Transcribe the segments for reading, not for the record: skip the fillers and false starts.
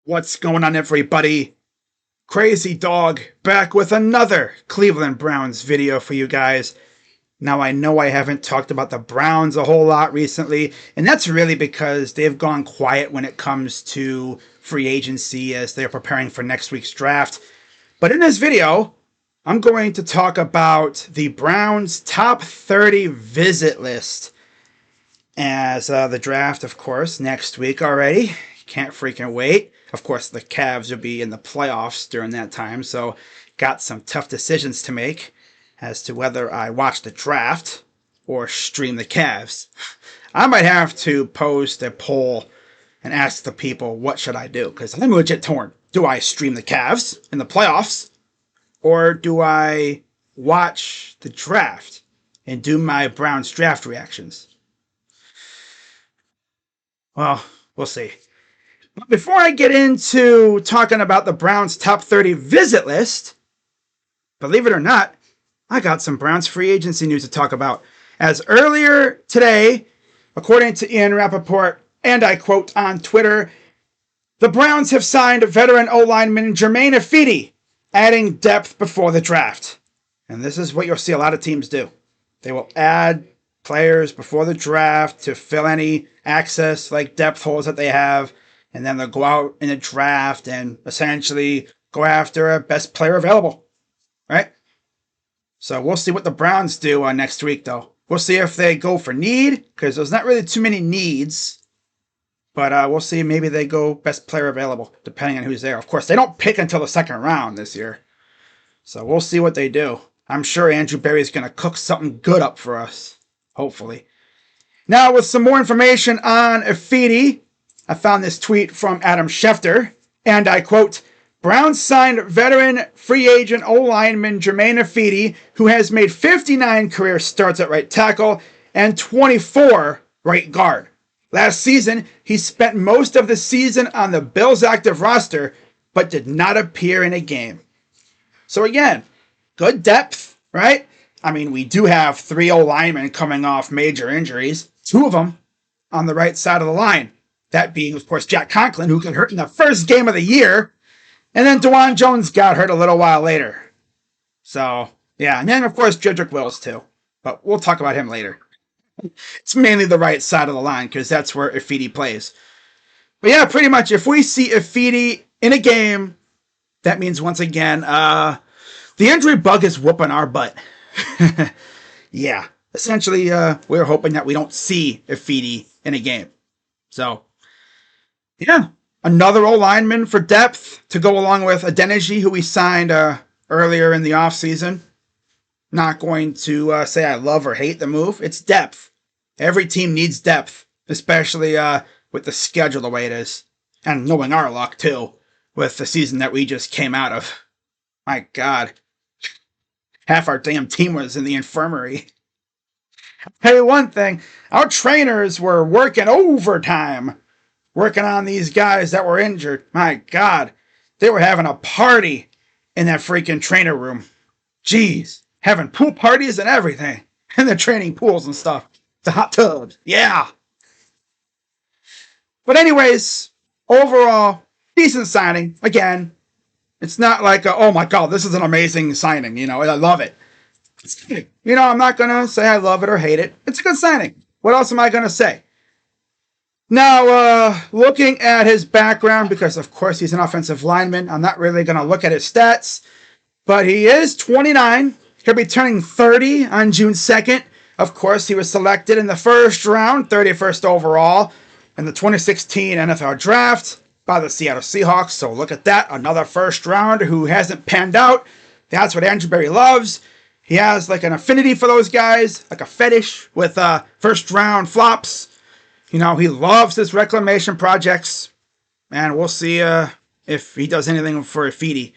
What's going on, everybody? Crazy Dog back with another Cleveland Browns video for you guys. Now, I know I haven't talked about the Browns a whole lot recently, and that's really because they've gone quiet when it comes to free agency as they're preparing for next week's draft. But in this video, I'm going to talk about the Browns' top 30 visit list. As the draft, of course, next week already. Can't freaking wait. Of course, the Cavs will be in the playoffs during that time, so got some tough decisions to make as to whether I watch the draft or stream the Cavs. I might have to post a poll and ask the people what should I do, because I'm legit torn. Do I stream the Cavs in the playoffs, or do I watch the draft and do my Browns draft reactions? Well, we'll see. But before I get into talking about the Browns' top 30 visit list, believe it or not, I got some Browns free agency news to talk about. As earlier today, according to Ian Rappaport, and I quote on Twitter, the Browns have signed veteran O-lineman Germain Ifedi, adding depth before the draft. And this is what you'll see a lot of teams do. They will add players before the draft to fill any access, like depth holes that they have, and then they'll go out in the draft and essentially go after a best player available, right? So we'll see what the Browns do next week, though. We'll see if they go for need, because there's not really too many needs, but we'll see. Maybe they go best player available, depending on who's there. Of course, they don't pick until the second round this year, so we'll see what they do. I'm sure Andrew Berry's going to cook something good up for us, hopefully. Now, with some more information on Ifedi, I found this tweet from Adam Schefter, and I quote, Browns signed veteran free agent O-lineman Germain Ifedi, who has made 59 career starts at right tackle and 24 right guard. Last season, he spent most of the season on the Bills' active roster, but did not appear in a game. So again, good depth, right? I mean, we do have 3 O-linemen coming off major injuries, 2 of them on the right side of the line. That being, of course, Jack Conklin, who got hurt in the first game of the year. And then DeJuan Jones got hurt a little while later. So, yeah. And then, of course, Jedrick Wills, too. But we'll talk about him later. It's mainly the right side of the line, because that's where Ifedi plays. But yeah, pretty much, if we see Ifedi in a game, that means, once again, the injury bug is whooping our butt. Yeah. Essentially, we're hoping that we don't see Ifedi in a game. So, yeah, another O-lineman for depth to go along with Adeniji, who we signed earlier in the offseason. Not going to say I love or hate the move. It's depth. Every team needs depth, especially with the schedule the way it is. And knowing our luck, too, with the season that we just came out of. My God. Half our damn team was in the infirmary. I'll tell you one thing, our trainers were working overtime, working on these guys that were injured. My God, they were having a party in that freaking trainer room. Jeez, having pool parties and everything, and the training pools and stuff. The hot tubs, yeah. But anyways, overall, decent signing. Again, it's not like, oh my God, this is an amazing signing. You know, I love it. You know, I'm not going to say I love it or hate it. It's a good signing. What else am I going to say? Now, looking at his background, because of course he's an offensive lineman, I'm not really going to look at his stats, but he is 29. He'll be turning 30 on June 2nd. Of course, he was selected in the first round, 31st overall, in the 2016 NFL Draft by the Seattle Seahawks. So look at that, another first rounder who hasn't panned out. That's what Andrew Berry loves. He has like an affinity for those guys, like a fetish with first round flops. You know, he loves his reclamation projects. And we'll see if he does anything for Ifedi.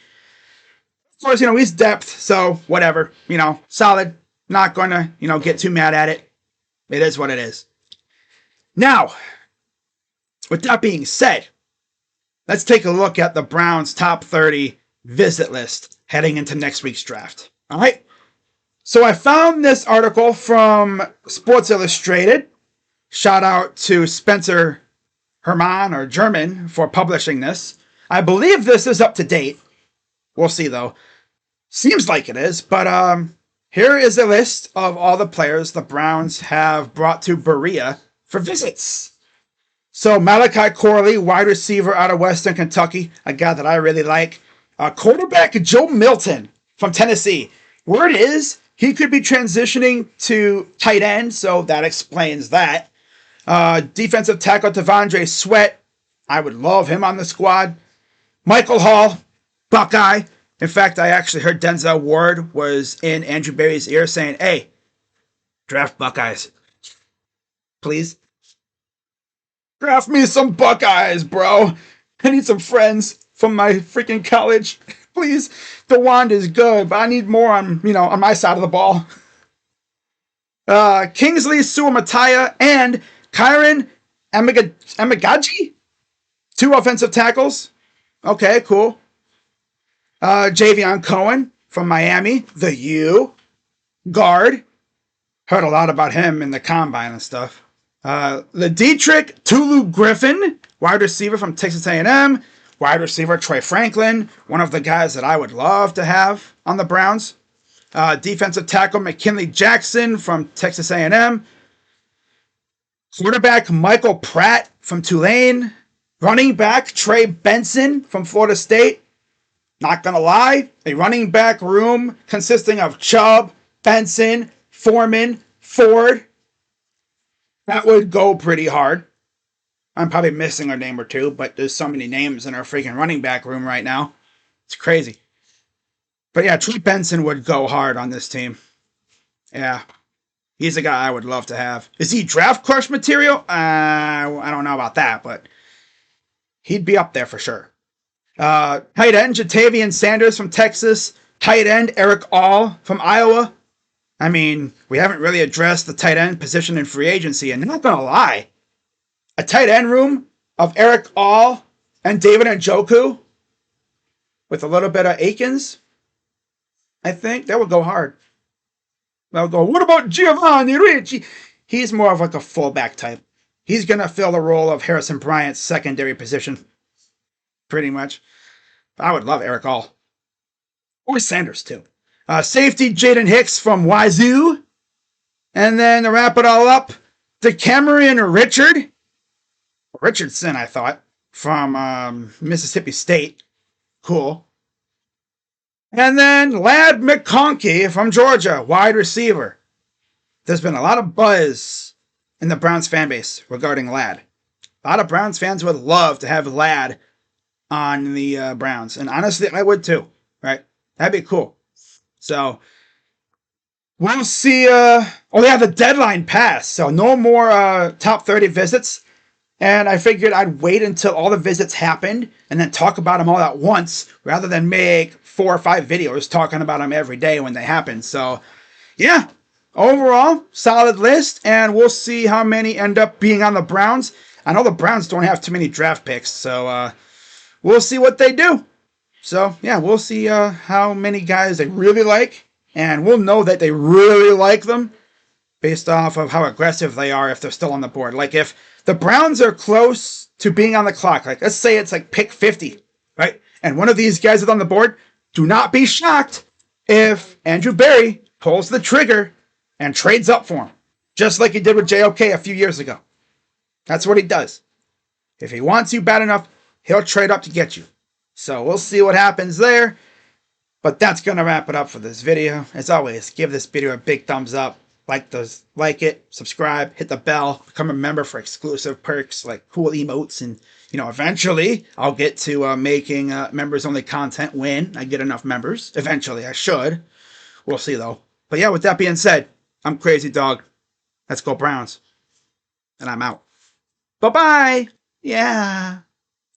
Of course, you know, he's depth, so whatever. You know, solid. Not going to, you know, get too mad at it. It is what it is. Now, with that being said, let's take a look at the Browns' top 30 visit list heading into next week's draft. All right? So I found this article from Sports Illustrated. Shout out to Spencer Herman or German for publishing this. I believe this is up to date. We'll see, though. Seems like it is, but here is a list of all the players the Browns have brought to Berea for visits. So Malachi Corley, wide receiver out of Western Kentucky, a guy that I really like. Quarterback Joe Milton from Tennessee. Word is he could be transitioning to tight end, so that explains that. Defensive tackle Devondre Sweat. I would love him on the squad. Michael Hall, Buckeye. In fact, I actually heard Denzel Ward was in Andrew Berry's ear saying, hey, draft Buckeyes. Please. Draft me some Buckeyes, bro. I need some friends from my freaking college. Please. DeWand is good, but I need more on my side of the ball. Kingsley Suamataia and Kyron Amagaji. 2 offensive tackles. Okay, cool. Javion Cohen from Miami, the U. Guard. Heard a lot about him in the combine and stuff. Ledietrich Tulu Griffin, wide receiver from Texas A&M. Wide receiver Troy Franklin, one of the guys that I would love to have on the Browns. Defensive tackle McKinley Jackson from Texas A&M. Quarterback Michael Pratt from Tulane. Running back Trey Benson from Florida State. Not gonna lie, a running back room consisting of Chubb, Benson, Foreman, Ford. That would go pretty hard. I'm probably missing a name or two, but there's so many names in our freaking running back room right now. It's crazy. But yeah, Trey Benson would go hard on this team. Yeah. He's a guy I would love to have. Is he draft crush material? I don't know about that, but he'd be up there for sure. Tight end Jatavian Sanders from Texas. Tight end Eric All from Iowa. I mean, we haven't really addressed the tight end position in free agency, and I'm not going to lie. A tight end room of Eric All and David Njoku with a little bit of Akins, I think that would go hard. They'll go, what about Giovanni Ricci? He's more of like a fullback type. He's going to fill the role of Harrison Bryant's secondary position. Pretty much. I would love Eric All. Or Sanders, too. Safety Jaden Hicks from Wazoo. And then to wrap it all up, DeCamerion Richardson, I thought, from Mississippi State. Cool. And then Ladd McConkey from Georgia, wide receiver. There's been a lot of buzz in the Browns fan base regarding Ladd. A lot of Browns fans would love to have Ladd on the Browns. And honestly, I would too, right? That'd be cool. So, we'll see. The deadline passed. So, no more top 30 visits. And I figured I'd wait until all the visits happened and then talk about them all at once rather than make 4 or 5 videos talking about them every day when they happen. So, yeah, overall, solid list. And we'll see how many end up being on the Browns. I know the Browns don't have too many draft picks, so we'll see what they do. So, yeah, we'll see how many guys they really like. And we'll know that they really like them based off of how aggressive they are if they're still on the board. Like, if the Browns are close to being on the clock, like, let's say it's like pick 50, right? And one of these guys is on the board, do not be shocked if Andrew Berry pulls the trigger and trades up for him. Just like he did with JOK a few years ago. That's what he does. If he wants you bad enough, he'll trade up to get you. So we'll see what happens there. But that's going to wrap it up for this video. As always, give this video a big thumbs up. Like it, subscribe, hit the bell, become a member for exclusive perks like cool emotes. And, eventually I'll get to making members-only content when I get enough members. Eventually, I should. We'll see, though. But yeah, with that being said, I'm Crazy Dog. Let's go Browns. And I'm out. Bye-bye. Yeah.